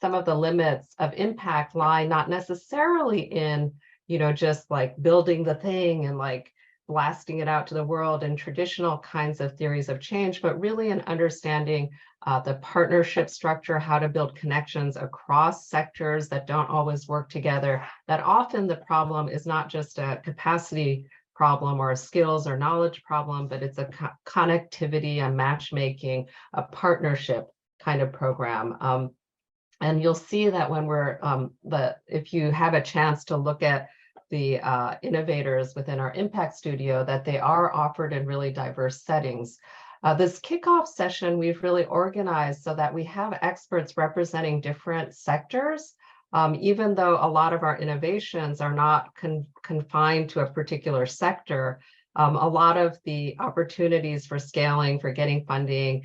some of the limits of impact lie not necessarily in, just like building the thing and like blasting it out to the world in traditional kinds of theories of change, but really in understanding the partnership structure, how to build connections across sectors that don't always work together, that often the problem is not just a capacity problem or a skills or knowledge problem, but it's a connectivity, a matchmaking, a partnership kind of program. And you'll see that when if you have a chance to look at the innovators within our Impact Studio, that they are offered in really diverse settings. This kickoff session, we've really organized so that we have experts representing different sectors, even though a lot of our innovations are not confined to a particular sector. A lot of the opportunities for scaling, for getting funding,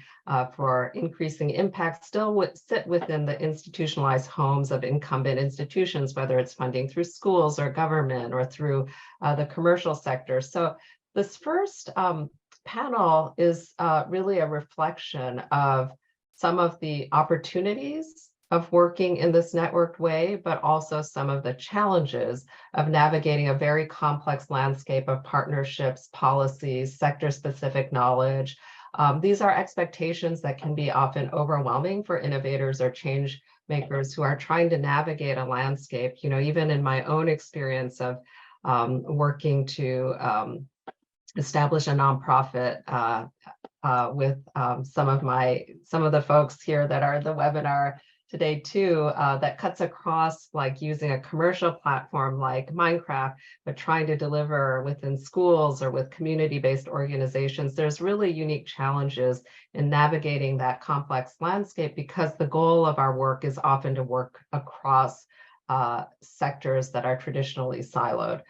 for increasing impact still would sit within the institutionalized homes of incumbent institutions, whether it's funding through schools or government or through the commercial sector. So this first panel is really a reflection of some of the opportunities of working in this networked way, but also some of the challenges of navigating a very complex landscape of partnerships, policies, sector-specific knowledge. These are expectations that can be often overwhelming for innovators or change makers who are trying to navigate a landscape. Even in my own experience of working to establish a nonprofit with some of the folks here that are in the webinar today too, that cuts across like using a commercial platform like Minecraft, but trying to deliver within schools or with community-based organizations. There's really unique challenges in navigating that complex landscape because the goal of our work is often to work across sectors that are traditionally siloed.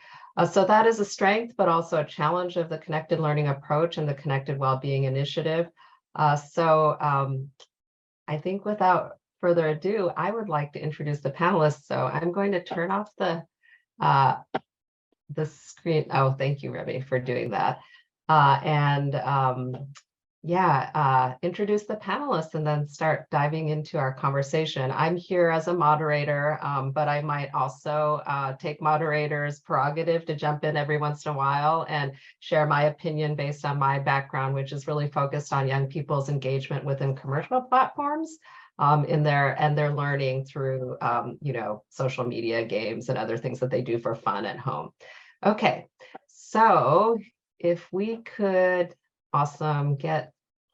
So that is a strength, but also a challenge of the connected learning approach and the connected wellbeing initiative. So I think without further ado, I would like to introduce the panelists. So I'm going to turn off the screen. Oh, thank you, Rebbe, for doing that. Introduce the panelists and then start diving into our conversation. I'm here as a moderator, but I might also take moderators' prerogative to jump in every once in a while and share my opinion based on my background, which is really focused on young people's engagement within commercial platforms in their learning through social media, games, and other things that they do for fun at home. Okay, so if we could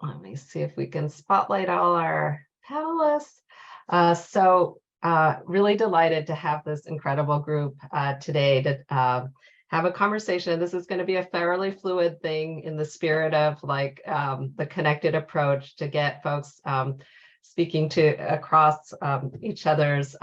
let me see if we can spotlight all our panelists. Really delighted to have this incredible group today to have a conversation. This is going to be a fairly fluid thing in the spirit of like the connected approach to get folks speaking across each other's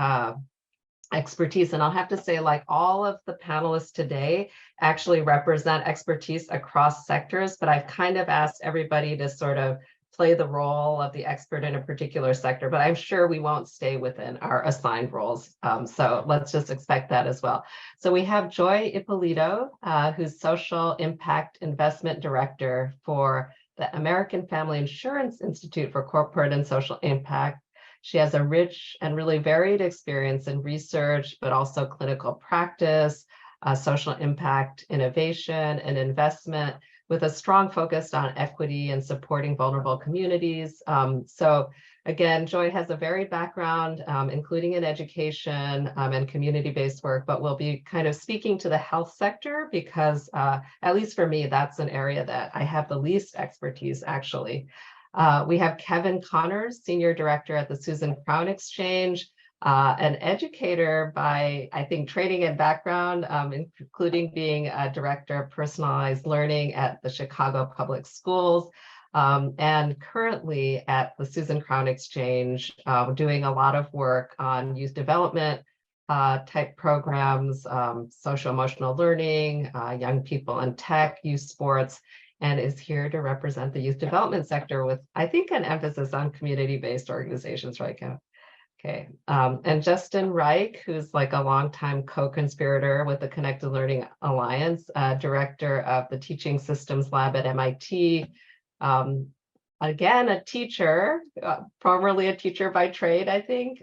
expertise. And I'll have to say, like, all of the panelists today actually represent expertise across sectors, but I've kind of asked everybody to sort of play the role of the expert in a particular sector, but I'm sure we won't stay within our assigned roles. So let's just expect that as well. So we have Joy Ippolito, who's Social Impact Investment Director for the American Family Insurance Institute for Corporate and Social Impact. She has a rich and really varied experience in research, but also clinical practice, social impact, innovation, and investment, with a strong focus on equity and supporting vulnerable communities. So again, Joy has a varied background, including in education and community-based work, but we'll be kind of speaking to the health sector because, at least for me, that's an area that I have the least expertise, actually. We have Kevin Connors, Senior Director at the Susan Crown Exchange, an educator by, I think, training and background, including being a Director of Personalized Learning at the Chicago Public Schools, and currently at the Susan Crown Exchange, doing a lot of work on youth development type programs, social emotional learning, young people in tech, youth sports, and is here to represent the youth development sector with, I think, an emphasis on community-based organizations, right, Kev? Okay, and Justin Reich, who's like a longtime co-conspirator with the Connected Learning Alliance, Director of the Teaching Systems Lab at MIT, again, a teacher, formerly a teacher by trade, I think,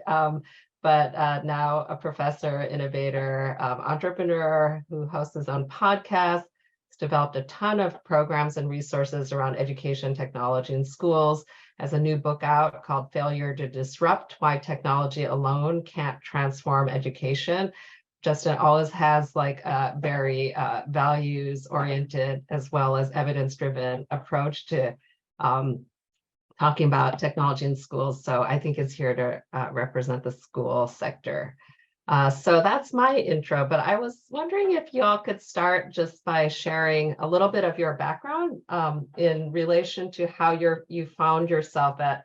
but now a professor, innovator, entrepreneur who hosts his own podcast. He's developed a ton of programs and resources around education technology in schools. Has a new book out called Failure to Disrupt: Why Technology Alone Can't Transform Education. Justin always has like a very values-oriented as well as evidence-driven approach to talking about technology in schools. So I think it's here to represent the school sector. So that's my intro, but I was wondering if y'all could start just by sharing a little bit of your background in relation to how you found yourself at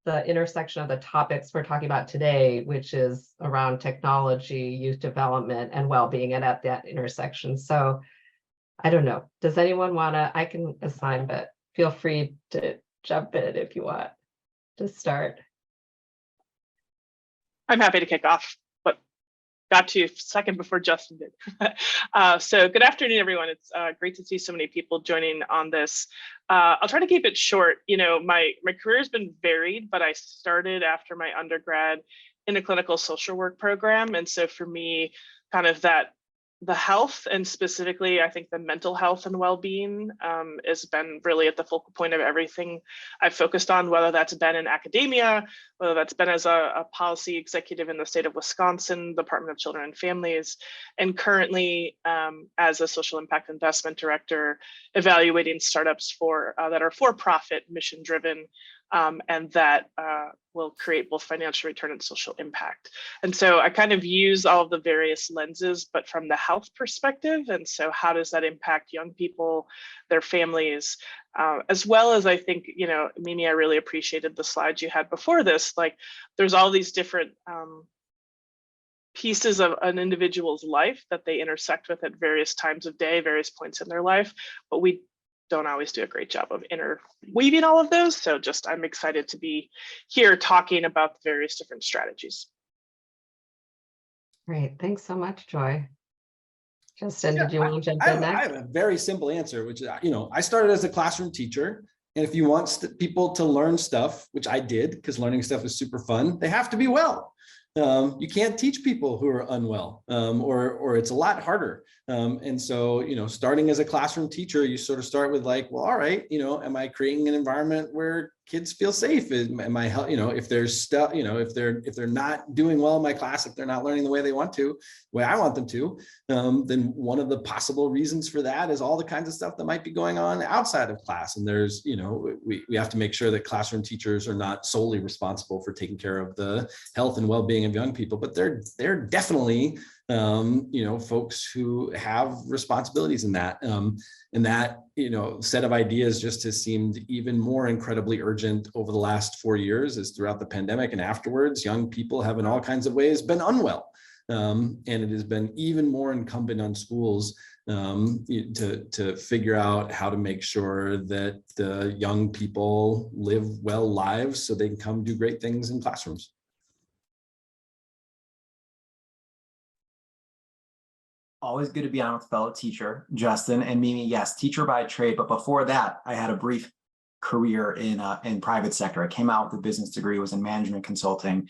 the intersection of the topics we're talking about today, which is around technology, youth development, and well-being, and at that intersection. So I don't know, does anyone wanna, I can assign, but feel free to jump in if you want to start. I'm happy to kick off, but got to you a second before Justin did. So good afternoon, everyone. It's great to see so many people joining on this. I'll try to keep it short. You know, my career has been varied, but I started after my undergrad in a clinical social work program. And so for me, kind of the health, and specifically, I think the mental health and well-being has been really at the focal point of everything I've focused on, whether that's been in academia, whether that's been as a policy executive in the state of Wisconsin, Department of Children and Families, and currently as a social impact investment director, evaluating startups that are for-profit, mission-driven, and that will create both financial return and social impact. And so I kind of use all of the various lenses, but from the health perspective. And so how does that impact young people, their families, as well as I think, you know, Mimi, I really appreciated the slides you had before this. Like there's all these different pieces of an individual's life that they intersect with at various times of day, various points in their life, but we don't always do a great job of interweaving all of those. So just, I'm excited to be here talking about the various different strategies. Great, thanks so much, Joy. Justin, did you want to jump in next? I have a very simple answer, which is, you know, I started as a classroom teacher. And if you want people to learn stuff, which I did, because learning stuff is super fun, they have to be well. You can't teach people who are unwell, or it's a lot harder. And so, you know, starting as a classroom teacher, you sort of start with like, well, all right, you know, am I creating an environment where kids feel safe? Am I, you know, if there's stuff, you know, if they're not doing well in my class, if they're not learning the way they want to, the way I want them to, then one of the possible reasons for that is all the kinds of stuff that might be going on outside of class. And there's, you know, we have to make sure that classroom teachers are not solely responsible for taking care of the health and well-being of young people, but they're definitely you know, folks who have responsibilities in that. And that, you know, set of ideas just has seemed even more incredibly urgent over the last 4 years, as throughout the pandemic and afterwards, young people have in all kinds of ways been unwell. And it has been even more incumbent on schools to figure out how to make sure that the young people live well lives so they can come do great things in classrooms. Always good to be on with fellow teacher, Justin and Mimi. Yes, teacher by trade. But before that, I had a brief career in private sector. I came out with a business degree, was in management consulting,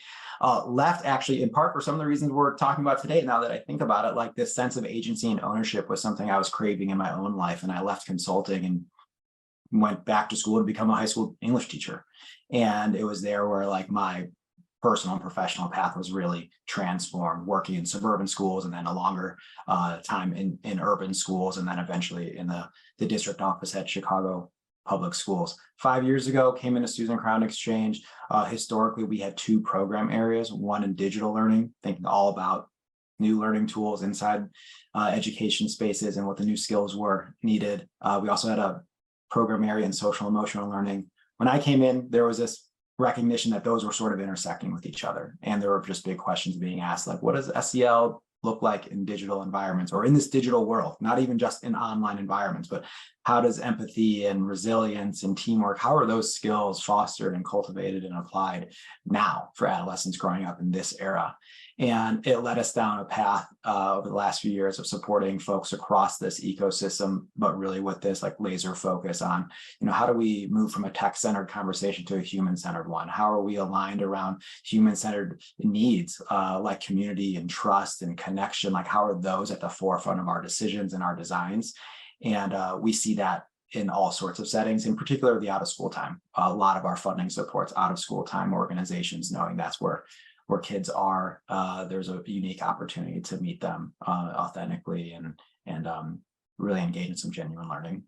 left actually in part for some of the reasons we're talking about today. Now that I think about it, like this sense of agency and ownership was something I was craving in my own life. And I left consulting and went back to school to become a high school English teacher. And it was there where like my personal and professional path was really transformed, working in suburban schools and then a longer time in urban schools, and then eventually in the district office at Chicago Public Schools. 5 years ago, came into Susan Crown Exchange. Historically, we had 2 program areas, one in digital learning, thinking all about new learning tools inside education spaces and what the new skills were needed. We also had a program area in social emotional learning. When I came in, there was this recognition that those were sort of intersecting with each other. And there were just big questions being asked, like, what does SEL look like in digital environments or in this digital world, not even just in online environments, but how does empathy and resilience and teamwork, how are those skills fostered and cultivated and applied now for adolescents growing up in this era? And it led us down a path over the last few years of supporting folks across this ecosystem, but really with this like laser focus on, how do we move from a tech-centered conversation to a human-centered one? How are we aligned around human-centered needs like community and trust and connection? Like how are those at the forefront of our decisions and our designs? And we see that in all sorts of settings, in particular the out of school time. A lot of our funding supports out of school time organizations, knowing that's where kids are. There's a unique opportunity to meet them authentically and really engage in some genuine learning.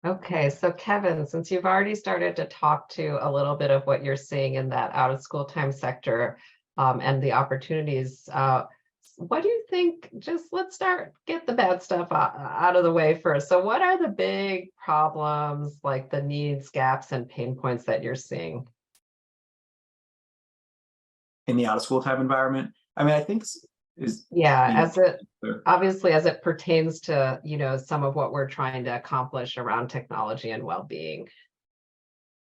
Okay, so Kevin, since you've already started to talk to a little bit of what you're seeing in that out of school time sector and the opportunities, what do you think? Just let's get the bad stuff out of the way first. So what are the big problems, like the needs, gaps, and pain points that you're seeing in the out of school time environment? I mean, I think obviously as it pertains to, some of what we're trying to accomplish around technology and well-being.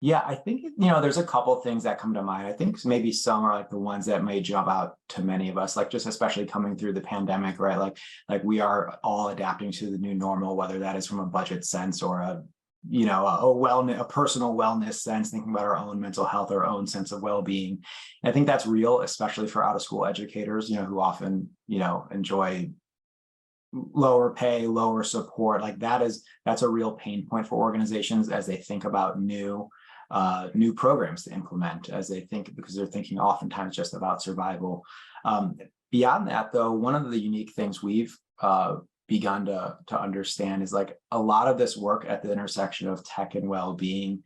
Yeah, I think, there's a couple of things that come to mind. I think maybe some are like the ones that may jump out to many of us, like just especially coming through the pandemic, right? Like we are all adapting to the new normal, whether that is from a budget sense or a personal wellness sense, thinking about our own mental health, our own sense of well-being. And I think that's real, especially for out of school educators, who often, enjoy lower pay, lower support. Like that's a real pain point for organizations as they think about new programs to implement, because they're thinking oftentimes just about survival. Beyond that, though, one of the unique things we've begun to understand is like a lot of this work at the intersection of tech and well-being.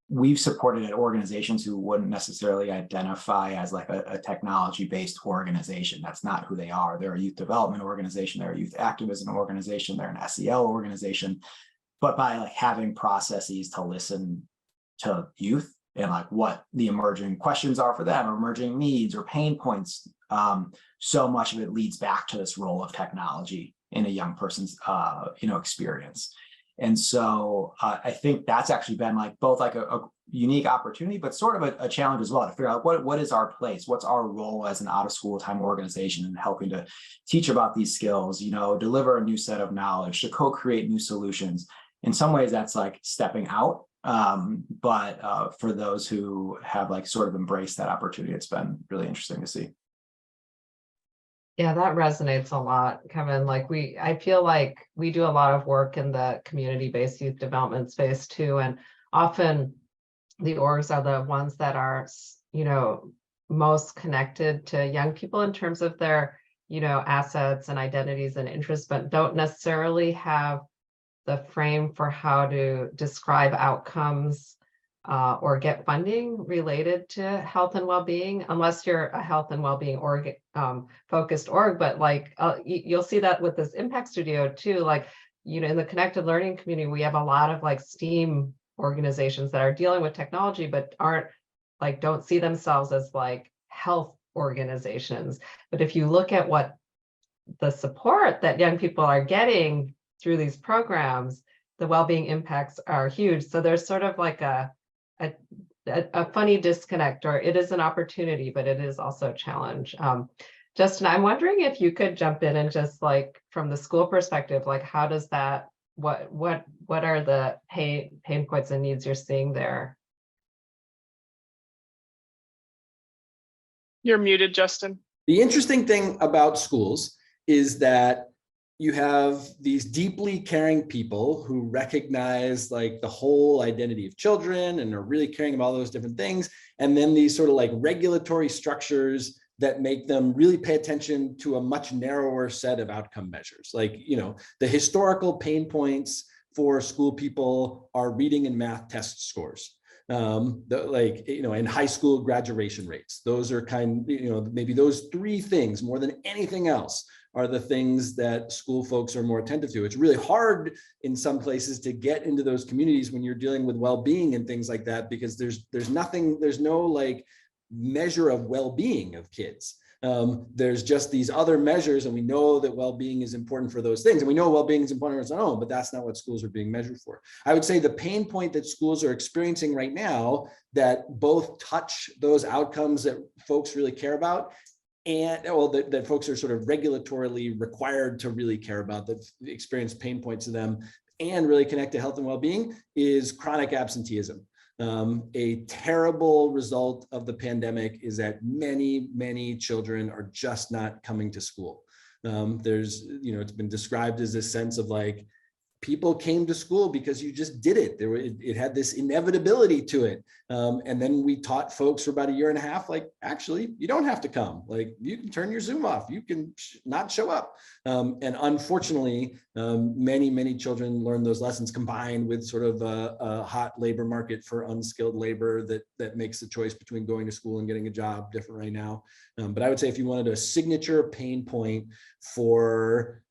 We've supported organizations who wouldn't necessarily identify as like a technology-based organization. That's not who they are. They're a youth development organization, they're a youth activism organization, they're an SEL organization. But by like having processes to listen to youth and like what the emerging questions are for them, or emerging needs or pain points, so much of it leads back to this role of technology in a young person's experience. And so I think that's actually been like both like a unique opportunity, but sort of a challenge as well to figure out what is our place, what's our role as an out of school time organization in helping to teach about these skills, deliver a new set of knowledge, to co-create new solutions. In some ways that's like stepping out, but for those who have like sort of embraced that opportunity, it's been really interesting to see. Yeah, that resonates a lot, Kevin. I feel like we do a lot of work in the community-based youth development space too. And often the orgs are the ones that are, most connected to young people in terms of their, assets and identities and interests, but don't necessarily have the frame for how to describe outcomes or get funding related to health and well-being, unless you're a health and well-being focused org. But you'll see that with this Impact Studio too. In the connected learning community, we have a lot of STEAM organizations that are dealing with technology, but don't see themselves as health organizations. But if you look at what the support that young people are getting through these programs, the well-being impacts are huge. So there's sort of a funny disconnect, or it is an opportunity, but it is also a challenge. Justin, I'm wondering if you could jump in and just from the school perspective, how does that, what are the pain points and needs you're seeing there? You're muted, Justin. The interesting thing about schools is that you have these deeply caring people who recognize the whole identity of children and are really caring about all those different things. And then these sort of regulatory structures that make them really pay attention to a much narrower set of outcome measures. The historical pain points for school people are reading and math test scores. In high school graduation rates. Those are maybe those three things more than anything else are the things that school folks are more attentive to. It's really hard in some places to get into those communities when you're dealing with well-being and things like that, because there's no measure of well-being of kids. There's just these other measures, and we know that well-being is important for those things. And we know well-being is important on its own, but that's not what schools are being measured for. I would say the pain point that schools are experiencing right now that both touch those outcomes that folks really care about, and well, that folks are sort of regulatorily required to really care about, that experience pain points to them and really connect to health and well-being, is chronic absenteeism. A terrible result of the pandemic is that many children are just not coming to school. There's, it's been described as this sense of like, people came to school because you just did it. It had this inevitability to it. And then we taught folks for about a year and a half, like, actually, you don't have to come. Like, you can turn your Zoom off. You can not show up. And unfortunately, many children learn those lessons, combined with sort of a hot labor market for unskilled labor that makes the choice between going to school and getting a job different right now. But I would say if you wanted a signature pain point for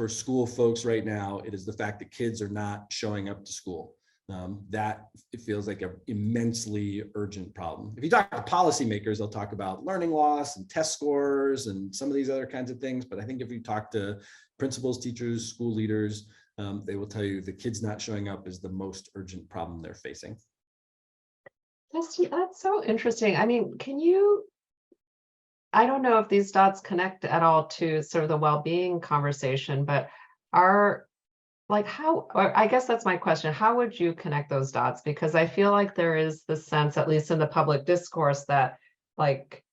school folks right now, it is the fact that kids are not showing up to school. That it feels like an immensely urgent problem. If you talk to policymakers, they'll talk about learning loss and test scores and some of these other kinds of things. But I think if you talk to principals, teachers, school leaders, they will tell you the kids not showing up is the most urgent problem they're facing. That's so interesting. I mean, I don't know if these dots connect at all to sort of the well-being conversation, but I guess that's my question. How would you connect those dots? Because I feel like there is the sense, at least in the public discourse, that like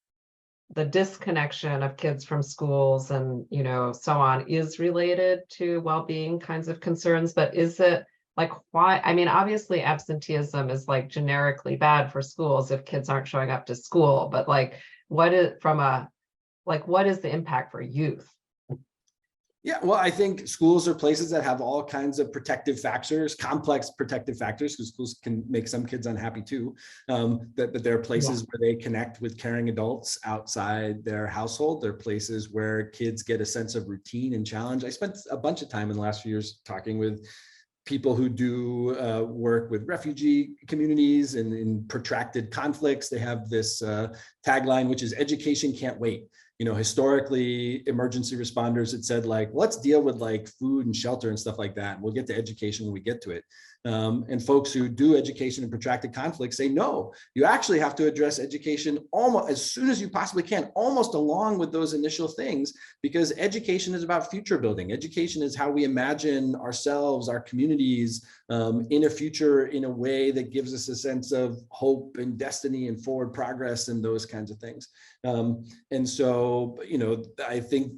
the disconnection of kids from schools and, so on is related to well-being kinds of concerns. But is it like, why? I mean, obviously absenteeism is like generically bad for schools if kids aren't showing up to school, but like, what is the impact for youth? Yeah, well, I think schools are places that have all kinds of protective factors, complex protective factors, because schools can make some kids unhappy too. But there are places where they connect with caring adults outside their household. There are places where kids get a sense of routine and challenge. I spent a bunch of time in the last few years talking with people who do work with refugee communities and in protracted conflicts. They have this tagline, which is education can't wait. Historically, emergency responders had said, like, let's deal with like food and shelter and stuff like that. We'll get to education when we get to it. And folks who do education in protracted conflict say, no, you actually have to address education almost as soon as you possibly can, almost along with those initial things, because education is about future building. Education is how we imagine ourselves, our communities in a future in a way that gives us a sense of hope and destiny and forward progress and those kinds of things. And so, I think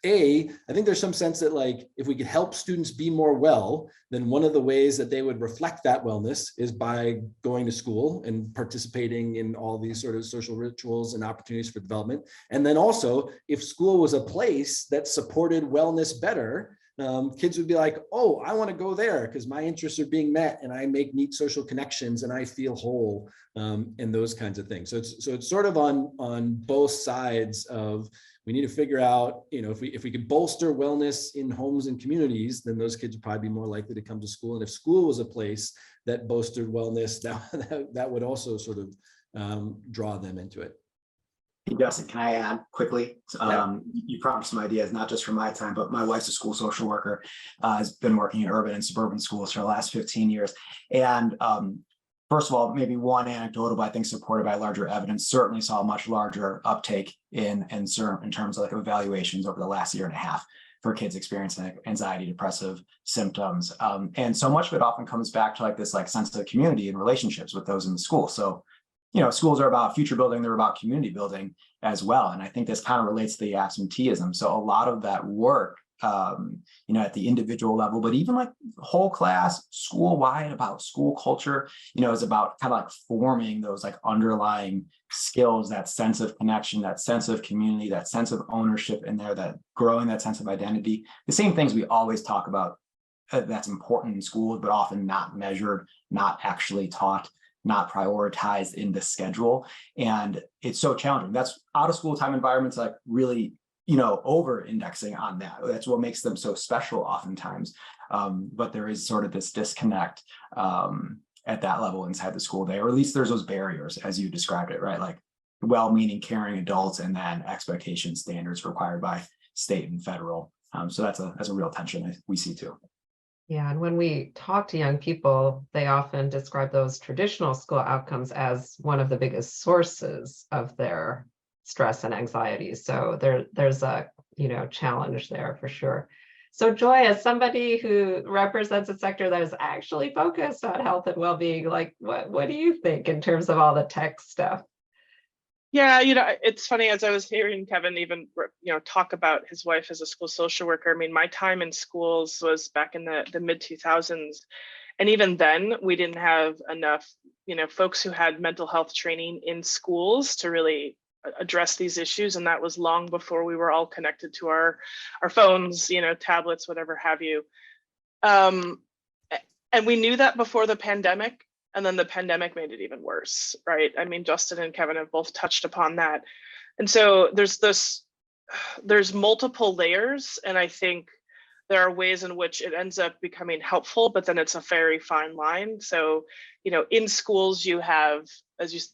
there's some sense that like, if we could help students be more well, then one of the ways that they would reflect that wellness is by going to school and participating in all these sort of social rituals and opportunities for development. And then also, if school was a place that supported wellness better, kids would be like, oh, I want to go there because my interests are being met and I make neat social connections and I feel whole, and those kinds of things. So it's sort of on both sides of, we need to figure out, if we could bolster wellness in homes and communities, then those kids would probably be more likely to come to school. And if school was a place that bolstered wellness, that would also sort of draw them into it. Hey, Justin, can I add quickly? You promised some ideas, not just from my time, but my wife's a school social worker, has been working in urban and suburban schools for the last 15 years. And first of all, maybe one anecdotal, but I think supported by larger evidence, certainly saw a much larger uptake in terms of like evaluations over the last year and a half for kids experiencing anxiety, depressive symptoms. And so much of it often comes back to like this like sense of community and relationships with those in the school. So schools are about future building, they're about community building as well. And I think this kind of relates to the absenteeism. So a lot of that work, at the individual level, but even like whole class, school-wide, about school culture, is about kind of like forming those like underlying skills, that sense of connection, that sense of community, that sense of ownership in there, that growing that sense of identity. The same things we always talk about that's important in schools, but often not measured, not actually taught, not prioritized in the schedule. And it's so challenging. That's out of school time environments, like really, over indexing on that. That's what makes them so special oftentimes. But there is sort of this disconnect at that level inside the school day, or at least there's those barriers as you described it, right? Like well-meaning, caring adults, and then expectation standards required by state and federal. So that's a real tension we see too. Yeah, and when we talk to young people, they often describe those traditional school outcomes as one of the biggest sources of their stress and anxiety. So there's a challenge there for sure. So Joy, as somebody who represents a sector that is actually focused on health and well-being, like what do you think in terms of all the tech stuff? Yeah, it's funny, as I was hearing Kevin even, talk about his wife as a school social worker. I mean, my time in schools was back in the mid 2000s. And even then, we didn't have enough, folks who had mental health training in schools to really address these issues. And that was long before we were all connected to our phones, tablets, whatever have you. And we knew that before the pandemic. And then the pandemic made it even worse, right? I mean, Justin and Kevin have both touched upon that. And so there's multiple layers. And I think there are ways in which it ends up becoming helpful, but then it's a very fine line. So, in schools, you have, as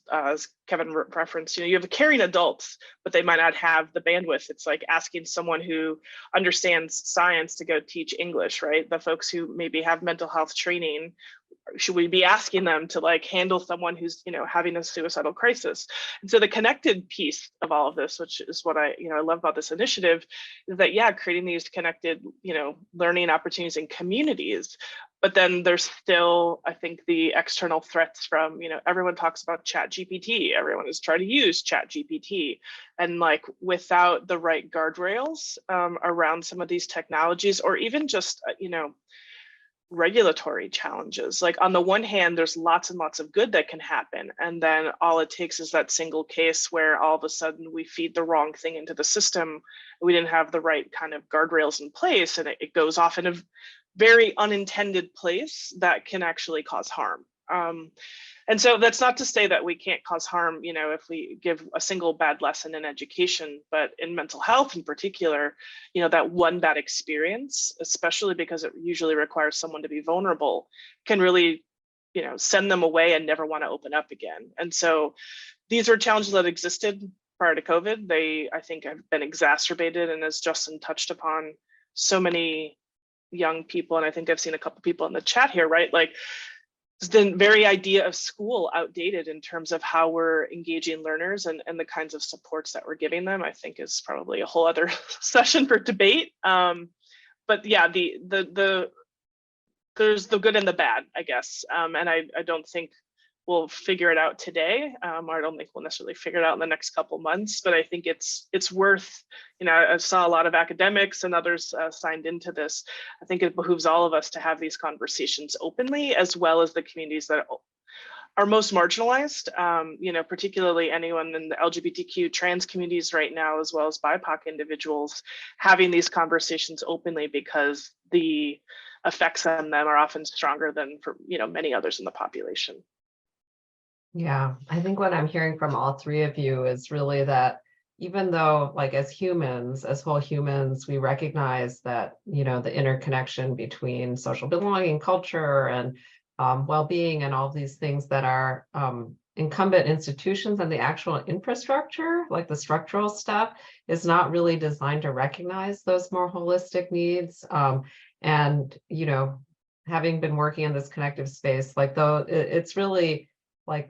Kevin referenced, you have caring adults, but they might not have the bandwidth. It's like asking someone who understands science to go teach English, right? The folks who maybe have mental health training, should we be asking them to handle someone who's having a suicidal crisis? And so the connected piece of all of this, which is what I love about this initiative, is that creating these connected learning opportunities in communities. But then there's still, I think, the external threats from everyone talks about ChatGPT. Everyone is trying to use ChatGPT, and without the right guardrails around some of these technologies, or even just regulatory challenges. Like, on the one hand, there's lots and lots of good that can happen. And then all it takes is that single case where all of a sudden we feed the wrong thing into the system. We didn't have the right kind of guardrails in place, and it goes off in a very unintended place that can actually cause harm. And so that's not to say that we can't cause harm, if we give a single bad lesson in education, but in mental health in particular, that one bad experience, especially because it usually requires someone to be vulnerable, can really, send them away and never want to open up again. And so these are challenges that existed prior to COVID. They, I think, have been exacerbated. And as Justin touched upon, so many young people, and I think I've seen a couple people in the chat here, right? The very idea of school outdated in terms of how we're engaging learners and the kinds of supports that we're giving them, I think is probably a whole other session for debate. But yeah, there's the good and the bad, I guess. And I don't think we'll figure it out today. Or I don't think we'll necessarily figure it out in the next couple months, but I think it's worth, I saw a lot of academics and others signed into this. I think it behooves all of us to have these conversations openly, as well as the communities that are most marginalized, particularly anyone in the LGBTQ trans communities right now, as well as BIPOC individuals, having these conversations openly, because the effects on them are often stronger than for many others in the population. Yeah, I think what I'm hearing from all three of you is really that even though, as humans, as whole humans, we recognize that, the interconnection between social belonging, culture, and well-being, and all these things that are incumbent institutions, and the actual infrastructure, like the structural stuff, is not really designed to recognize those more holistic needs. And, having been working in this connective space, though it's really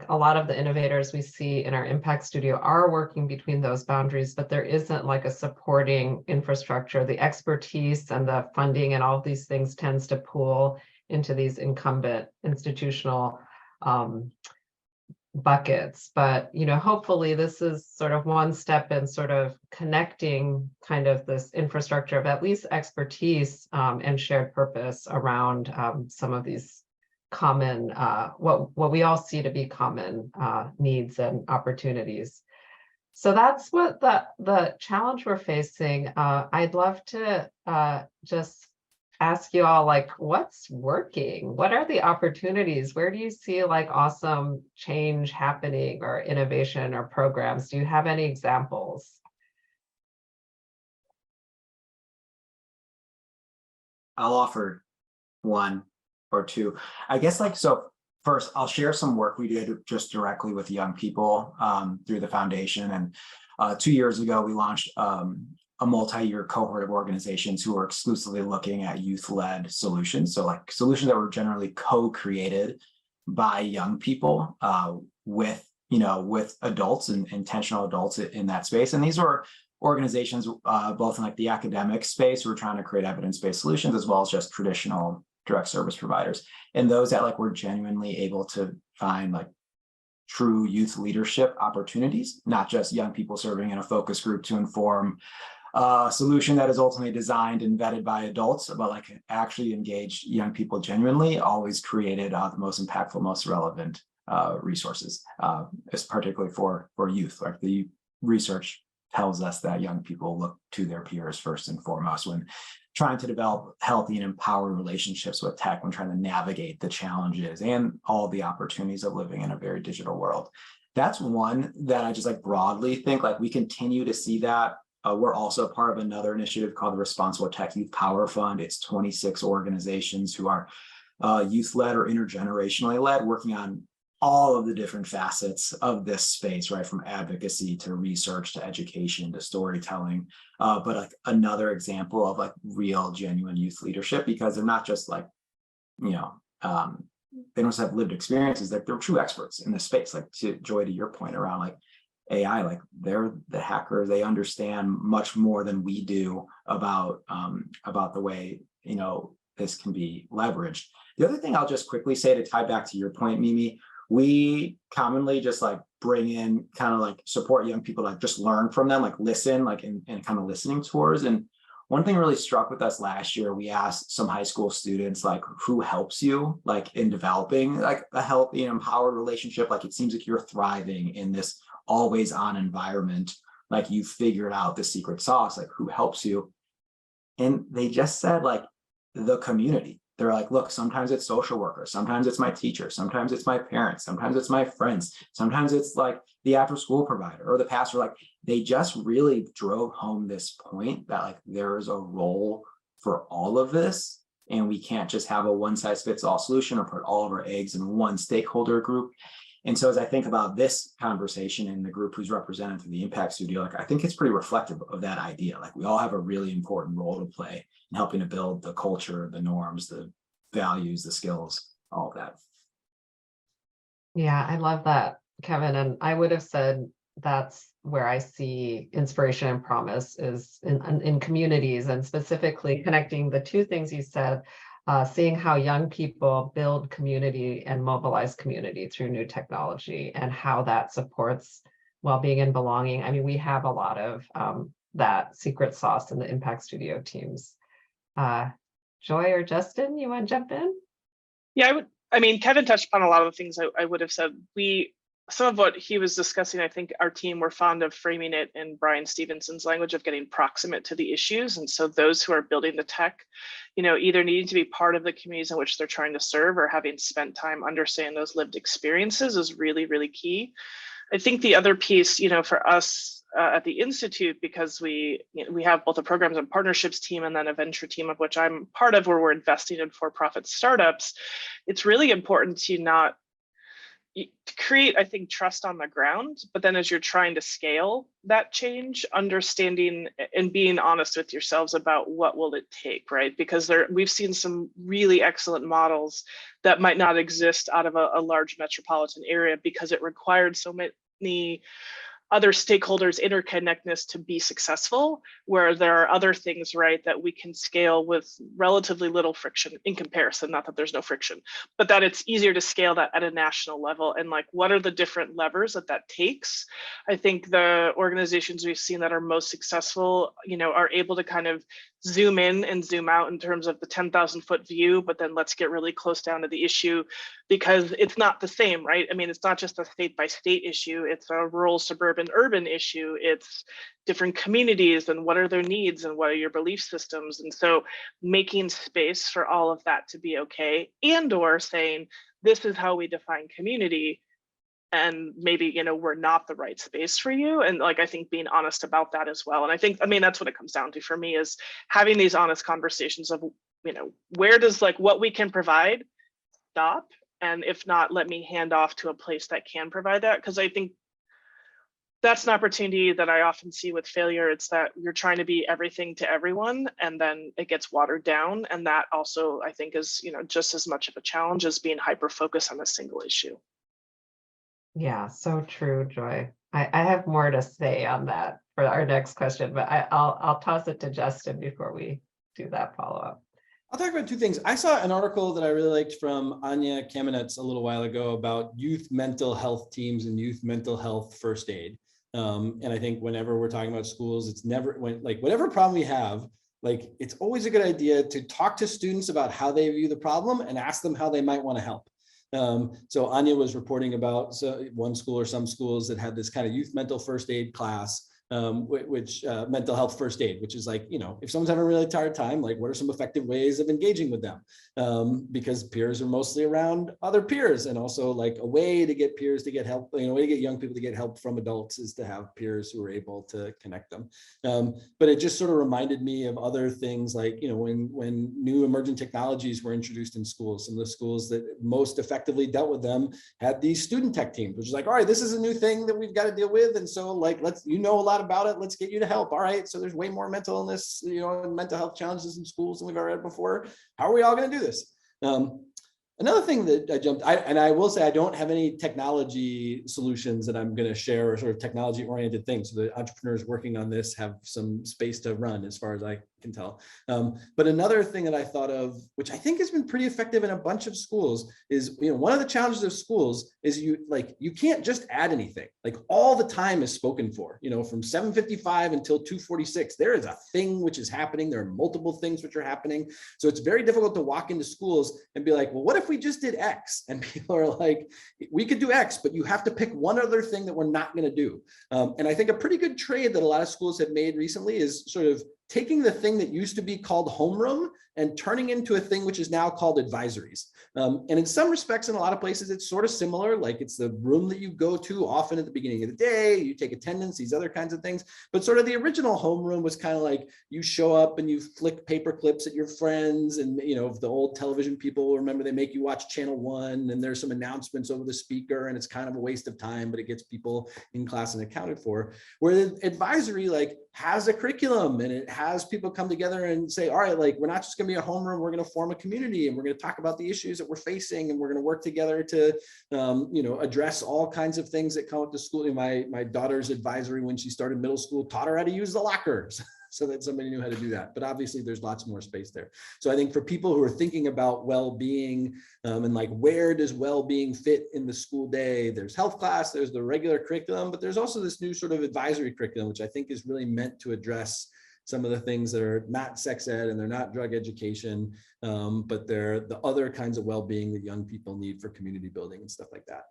a lot of the innovators we see in our impact studio are working between those boundaries, but there isn't a supporting infrastructure. The expertise and the funding and all of these things tends to pool into these incumbent institutional buckets. But, hopefully this is sort of one step in sort of connecting kind of this infrastructure of at least expertise and shared purpose around some of these common, what we all see to be common needs and opportunities. So that's what the challenge we're facing. I'd love to just ask you all, what's working? What are the opportunities? Where do you see awesome change happening, or innovation, or programs? Do you have any examples? I'll offer one or two. I guess so first, I'll share some work we did just directly with young people through the foundation. And 2 years ago, we launched a multi-year cohort of organizations who are exclusively looking at youth-led solutions. So like solutions that were generally co-created by young people with adults and intentional adults in that space. And these were organizations both in like the academic space who were trying to create evidence-based solutions, as well as just traditional direct service providers. And those that like were genuinely able to find like true youth leadership opportunities, not just young people serving in a focus group to inform a solution that is ultimately designed and vetted by adults, but like actually engaged young people genuinely, always created the most impactful, most relevant resources, particularly for youth. Like the research tells us that young people look to their peers first and foremost when trying to develop healthy and empowered relationships with tech, when trying to navigate the challenges and all the opportunities of living in a very digital world. That's one that I just like broadly think like we continue to see that. We're also part of another initiative called the Responsible Tech Youth Power Fund. It's 26 organizations who are youth-led or intergenerationally led, working on all of the different facets of this space, right? From advocacy to research to education to storytelling. But like another example of like real, genuine youth leadership, because they're not just like, they don't just have lived experiences, like they're true experts in this space. Like Joy, to your point around like AI, like they're the hackers, they understand much more than we do about the way, this can be leveraged. The other thing I'll just quickly say to tie back to your point, Mimi, we commonly just like bring in kind of like support young people, like just learn from them, like listen, like in kind of listening tours. And one thing really struck with us last year, we asked some high school students, like, who helps you like in developing like a healthy and empowered relationship? Like, it seems like you're thriving in this always on environment, like you figured out the secret sauce, like who helps you? And they just said like the community. They're like, look, sometimes it's social workers, sometimes it's my teacher, sometimes it's my parents, sometimes it's my friends, sometimes it's like the after school provider or the pastor. Like they just really drove home this point that like there is a role for all of this, and we can't just have a one size fits all solution or put all of our eggs in one stakeholder group. And so as I think about this conversation and the group who's represented through the Impact Studio, like I think it's pretty reflective of that idea. Like we all have a really important role to play in helping to build the culture, the norms, the values, the skills, all of that. Yeah, I love that, Kevin. And I would have said that's where I see inspiration and promise is in communities, and specifically connecting the two things you said. Seeing how young people build community and mobilize community through new technology and how that supports well-being and belonging. I mean, we have a lot of that secret sauce in the Impact Studio teams. Joy or Justin, you want to jump in? Yeah, I mean, Kevin touched upon a lot of the things I would have said. Some of what he was discussing, I think our team were fond of framing it in Brian Stevenson's language of getting proximate to the issues. And so those who are building the tech, either needing to be part of the communities in which they're trying to serve or having spent time understanding those lived experiences is really, really key. I think the other piece, for us at the Institute, because we have both a programs and partnerships team and then a venture team of which I'm part of, where we're investing in for-profit startups, it's really important to create, I think, trust on the ground, but then as you're trying to scale that change, understanding and being honest with yourselves about what will it take, right? Because we've seen some really excellent models that might not exist out of a large metropolitan area because it required so many other stakeholders' interconnectedness to be successful, where there are other things, right, that we can scale with relatively little friction in comparison. Not that there's no friction, but that it's easier to scale that at a national level. And like, what are the different levers that takes? I think the organizations we've seen that are most successful, are able to kind of zoom in and zoom out in terms of the 10,000-foot view, but then let's get really close down to the issue, because it's not the same, right? I mean, it's not just a state-by-state issue, it's a rural, suburban, urban issue, it's different communities and what are their needs and what are your belief systems. And so making space for all of that to be okay, and or saying, this is how we define community, and maybe, we're not the right space for you. And like, I think being honest about that as well. And I think, that's what it comes down to for me, is having these honest conversations of, where does like what we can provide stop, And if not, let me hand off to a place that can provide that. Because I think that's an opportunity that I often see with failure. It's that you're trying to be everything to everyone, and then it gets watered down. And that also, I think, is, you know, just as much of a challenge as being hyper-focused on a single issue. Yeah, so true, Joy. I have more to say on that for our next question, but I'll toss it to Justin before we do that follow-up. I'll talk about two things. I saw an article that I really liked from Anya Kamenetz a little while ago about youth mental health teams and youth mental health first aid. And I think whenever we're talking about schools, it's never whatever problem we have, like it's always a good idea to talk to students about how they view the problem and ask them how they might want to help. So Anya was reporting about one school or some schools that had this kind of youth mental first aid class, which mental health first aid, which is like, you know, if someone's having a really hard time, like what are some effective ways of engaging with them? Because peers are mostly around other peers, and also like a way to get peers to get help, you know, a way to get young people to get help from adults is to have peers who are able to connect them. But it just sort of reminded me of other things like, you know, when new emerging technologies were introduced in schools, some of the schools that most effectively dealt with them had these student tech teams, which is like, all right, this is a new thing that we've got to deal with. And so like, you know a lot about it, let's get you to help. All right, so there's way more mental illness, you know, and mental health challenges in schools than we've ever had before. How are we all going to do this? Another thing that I will say, I don't have any technology solutions that I'm going to share, or sort of technology oriented things. So the entrepreneurs working on this have some space to run, as far as I can tell. But another thing that I thought of, which I think has been pretty effective in a bunch of schools, is, you know, one of the challenges of schools is you can't just add anything. Like all the time is spoken for, you know, from 7:55 until 2:46, there is a thing which is happening. There are multiple things which are happening. So it's very difficult to walk into schools and be like, well, what if we just did X? And people are like, we could do X, but you have to pick one other thing that we're not going to do. And I think a pretty good trade that a lot of schools have made recently is sort of taking the thing that used to be called homeroom and turning into a thing which is now called advisories. And in some respects, in a lot of places, it's sort of similar. Like it's the room that you go to often at the beginning of the day, you take attendance, these other kinds of things. But sort of the original homeroom was kind of like you show up and you flick paper clips at your friends. And, you know, if the old television people remember, they make you watch channel 1 and there's some announcements over the speaker, and it's kind of a waste of time, but it gets people in class and accounted for. Where the advisory like has a curriculum, and it has people come together and say, all right, like we're not just going to be a homeroom, we're going to form a community, and we're going to talk about the issues that we're facing, and we're going to work together to you know, address all kinds of things that come up to school. My daughter's advisory, when she started middle school, taught her how to use the lockers so that somebody knew how to do that. But obviously there's lots more space there. So I think for people who are thinking about well-being, and like, where does well-being fit in the school day? There's health class, there's the regular curriculum, but there's also this new sort of advisory curriculum, which I think is really meant to address some of the things that are not sex ed and they're not drug education, but they're the other kinds of well-being that young people need for community building and stuff like that.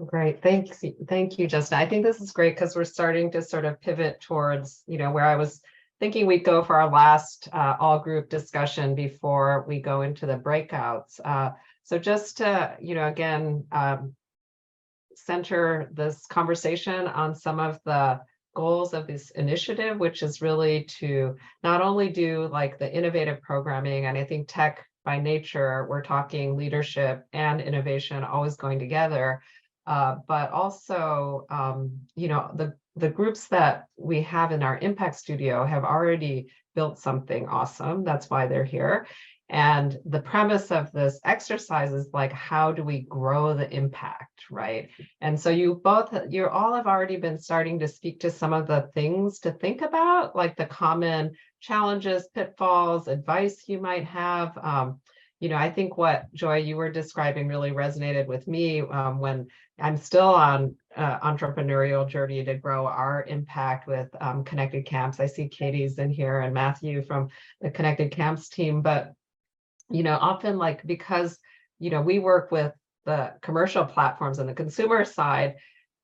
Great, thank you, Justin. I think this is great because we're starting to sort of pivot towards, you know, where I was thinking we'd go for our last all group discussion before we go into the breakouts. So just to, you know, again, center this conversation on some of the goals of this initiative, which is really to not only do like the innovative programming, and I think tech by nature, we're talking leadership and innovation always going together, but also, you know, the groups that we have in our Impact Studio have already built something awesome. That's why they're here. And the premise of this exercise is like, how do we grow the impact, right? And so you all have already been starting to speak to some of the things to think about, like the common challenges, pitfalls, advice you might have. You know, I think what, Joy, you were describing really resonated with me when I'm still on entrepreneurial journey to grow our impact with Connected Camps. I see Katie's in here and Matthew from the Connected Camps team, but you know, often like, because, you know, we work with the commercial platforms and the consumer side,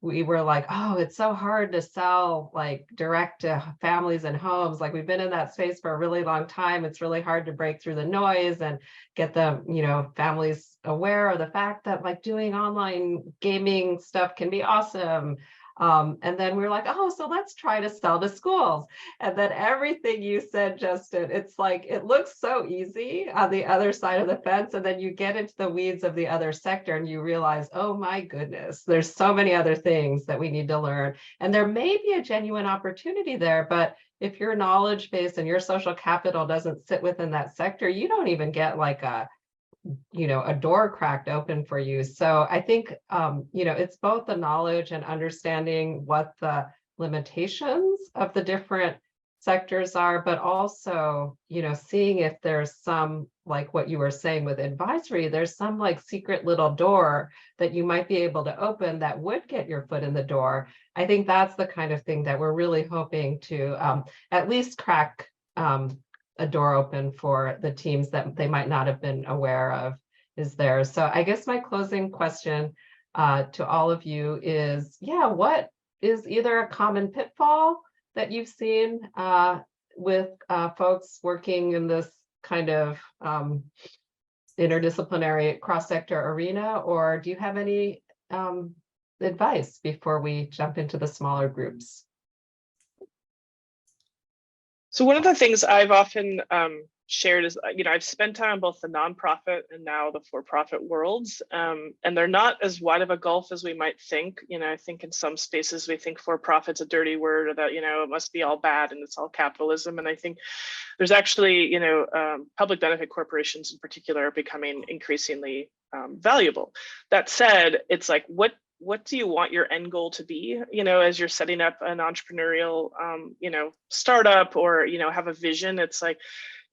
we were like, oh, it's so hard to sell like direct to families and homes. Like we've been in that space for a really long time. It's really hard to break through the noise and get them, you know, families aware of the fact that like doing online gaming stuff can be awesome. And then we were like, oh, so let's try to sell to schools. And then everything you said, Justin, it's like, it looks so easy on the other side of the fence. And then you get into the weeds of the other sector and you realize, oh my goodness, there's so many other things that we need to learn. And there may be a genuine opportunity there, but if your knowledge base and your social capital doesn't sit within that sector, you don't even get like a door cracked open for you. So I think, it's both the knowledge and understanding what the limitations of the different sectors are, but also, seeing if there's some, like what you were saying with advisory, there's some like secret little door that you might be able to open that would get your foot in the door. I think that's the kind of thing that we're really hoping to at least crack a door open for the teams that they might not have been aware of is there. So I guess my closing question to all of you is, what is either a common pitfall that you've seen with folks working in this kind of interdisciplinary cross-sector arena, or do you have any advice before we jump into the smaller groups? So one of the things I've often shared is, I've spent time on both the nonprofit and now the for-profit worlds, and they're not as wide of a gulf as we might think. I think in some spaces we think for-profit's a dirty word, or that, it must be all bad and it's all capitalism. And I think there's actually, public benefit corporations in particular are becoming increasingly valuable. That said, it's like, what do you want your end goal to be, as you're setting up an entrepreneurial, startup, or, have a vision? It's like,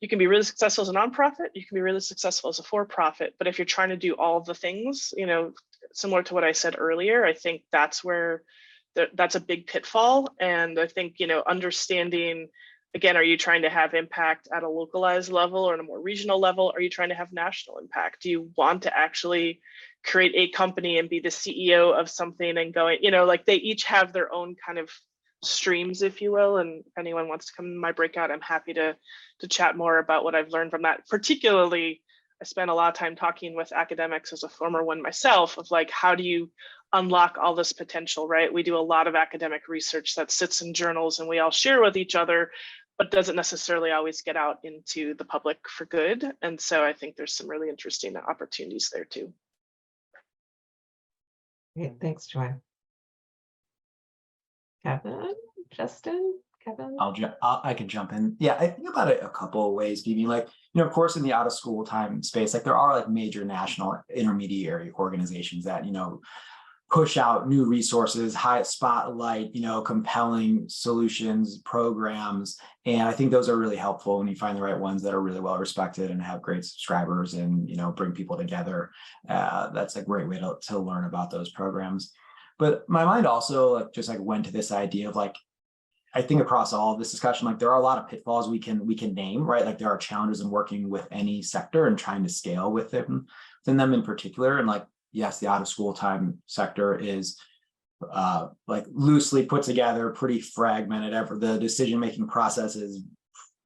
you can be really successful as a nonprofit, you can be really successful as a for-profit, but if you're trying to do all of the things, similar to what I said earlier, I think that's where that's a big pitfall. And I think, understanding, again, are you trying to have impact at a localized level or on a more regional level? Are you trying to have national impact? Do you want to actually create a company and be the CEO of something and going, like they each have their own kind of streams, if you will. And if anyone wants to come to my breakout, I'm happy to chat more about what I've learned from that. Particularly, I spent a lot of time talking with academics as a former one myself of like, how do you unlock all this potential, right? We do a lot of academic research that sits in journals and we all share with each other, but doesn't necessarily always get out into the public for good. And so I think there's some really interesting opportunities there too. Great, thanks, Joy. Kevin, Justin, Kevin? I can jump in. Yeah, I think about it a couple of ways, Phoebe. Like, of course, in the out of school time space, like there are like major national intermediary organizations that, push out new resources, high spotlight, compelling solutions, programs. And I think those are really helpful when you find the right ones that are really well respected and have great subscribers and, bring people together. That's a great way to learn about those programs. But my mind also went to this idea of like, I think across all of this discussion, like there are a lot of pitfalls we can name, right? Like there are challenges in working with any sector and trying to scale within them in particular. And like, yes, the out of school time sector is like loosely put together, pretty fragmented. The decision-making process is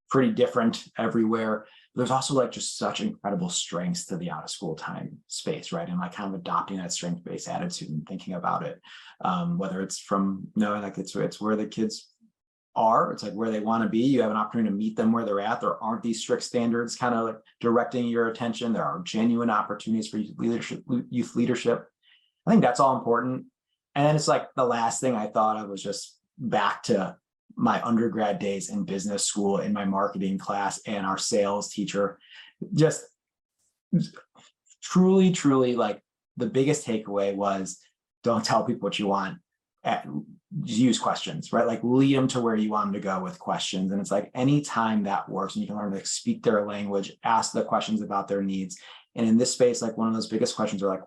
pretty different everywhere. There's also like just such incredible strengths to the out of school time space, right? And like kind of adopting that strength-based attitude and thinking about it, whether it's from knowing like it's where the kids are, it's like where they want to be. You have an opportunity to meet them where they're at. There aren't these strict standards kind of like directing your attention. There are genuine opportunities for youth leadership. I think that's all important. And then it's like the last thing I thought of was just back to my undergrad days in business school in my marketing class and our sales teacher. Just truly like the biggest takeaway was don't tell people what you want. Use questions, right? Like lead them to where you want them to go with questions. And it's like anytime that works and you can learn to speak their language, ask the questions about their needs. And in this space, like one of those biggest questions are like,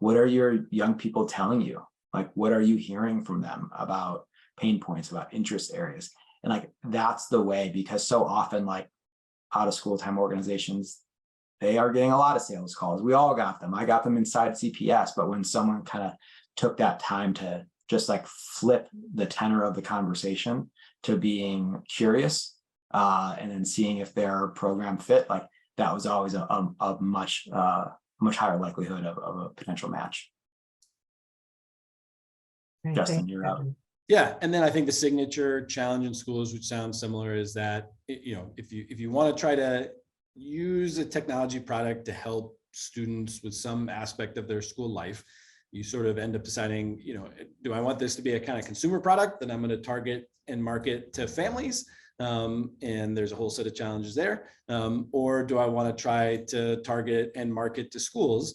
what are your young people telling you? Like, what are you hearing from them about pain points, about interest areas? And like, that's the way, because so often like out of school time organizations, they are getting a lot of sales calls. We all got them. I got them inside CPS, but when someone kind of took that time to just like flip the tenor of the conversation to being curious and then seeing if their program fit, like that was always a much higher likelihood of a potential match. Great, Justin, thanks, you're up. Kevin. Yeah, and then I think the signature challenge in schools, which sounds similar, is that if you want to try to use a technology product to help students with some aspect of their school life, you sort of end up deciding, do I want this to be a kind of consumer product that I'm going to target and market to families? And there's a whole set of challenges there. Or do I want to try to target and market to schools?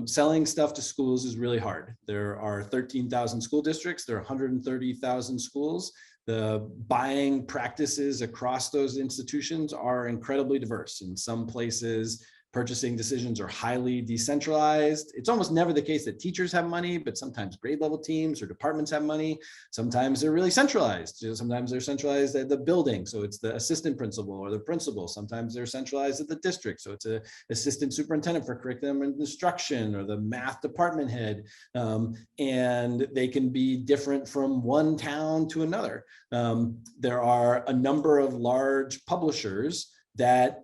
Selling stuff to schools is really hard. There are 13,000 school districts. There are 130,000 schools. The buying practices across those institutions are incredibly diverse. In some places, purchasing decisions are highly decentralized. It's almost never the case that teachers have money, but sometimes grade level teams or departments have money. Sometimes they're really centralized. Sometimes they're centralized at the building. So it's the assistant principal or the principal. Sometimes they're centralized at the district. So it's an assistant superintendent for curriculum and instruction or the math department head. And they can be different from one town to another. There are a number of large publishers that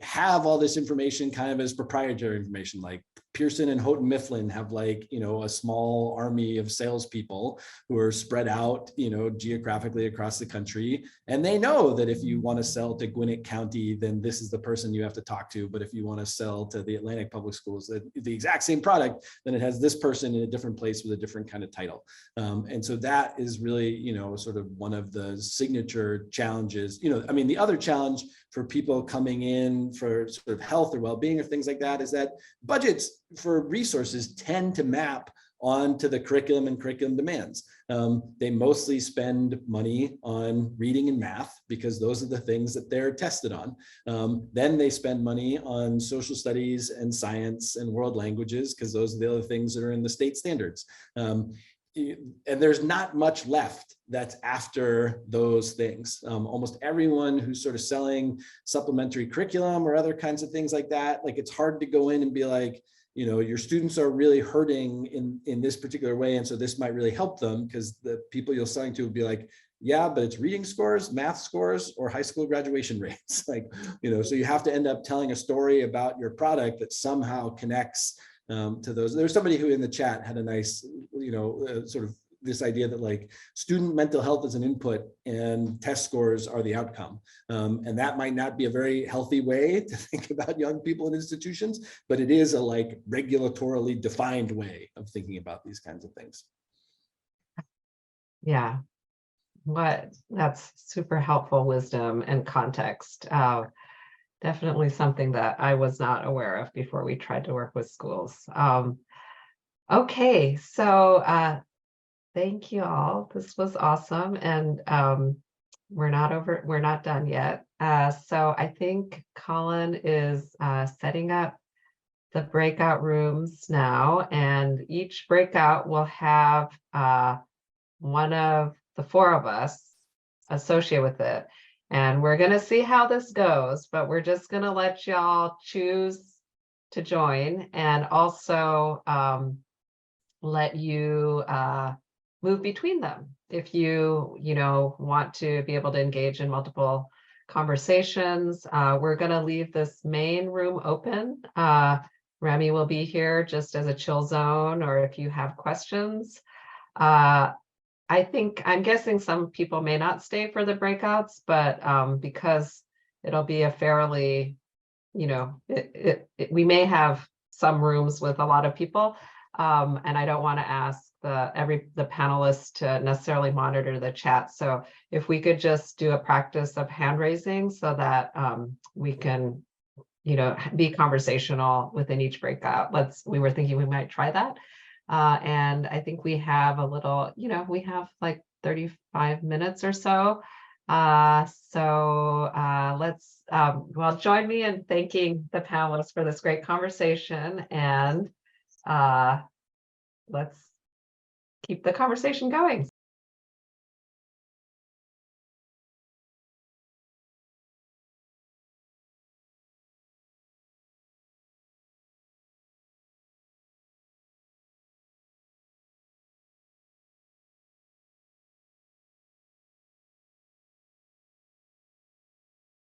have all this information kind of as proprietary information, like Pearson and Houghton Mifflin have a small army of salespeople who are spread out, geographically across the country. And they know that if you want to sell to Gwinnett County, then this is the person you have to talk to. But if you want to sell to the Atlantic Public Schools, the exact same product, then it has this person in a different place with a different kind of title. And so that is really, sort of one of the signature challenges. The other challenge for people coming in for sort of health or well-being or things like that is that budgets for resources tend to map onto the curriculum and curriculum demands. They mostly spend money on reading and math because those are the things that they're tested on. Then they spend money on social studies and science and world languages because those are the other things that are in the state standards. And there's not much left that's after those things. Almost everyone who's sort of selling supplementary curriculum or other kinds of things like that, it's hard to go in and be like, your students are really hurting in this particular way. And so this might really help them, because the people you're selling to would be like, yeah, but it's reading scores, math scores, or high school graduation rates. So you have to end up telling a story about your product that somehow connects to those. There's somebody who in the chat had a nice, sort of this idea that student mental health is an input and test scores are the outcome. And that might not be a very healthy way to think about young people in institutions, but it is a regulatorily defined way of thinking about these kinds of things. Yeah, that's super helpful wisdom and context. Definitely something that I was not aware of before we tried to work with schools. Okay, so thank you all. This was awesome. And we're not done yet. So I think Colin is setting up the breakout rooms now, and each breakout will have one of the four of us associated with it. And we're going to see how this goes, but we're just going to let y'all choose to join, and also let you move between them if you want to be able to engage in multiple conversations. We're going to leave this main room open. Remy will be here just as a chill zone, or if you have questions. I'm guessing some people may not stay for the breakouts, but because it'll be a fairly, we may have some rooms with a lot of people, and I don't want to ask the panelists to necessarily monitor the chat. So if we could just do a practice of hand raising so that we can, be conversational within each breakout. We were thinking we might try that. And I think we have a little, we have 35 minutes or so. Let's, join me in thanking the panelists for this great conversation, and let's keep the conversation going.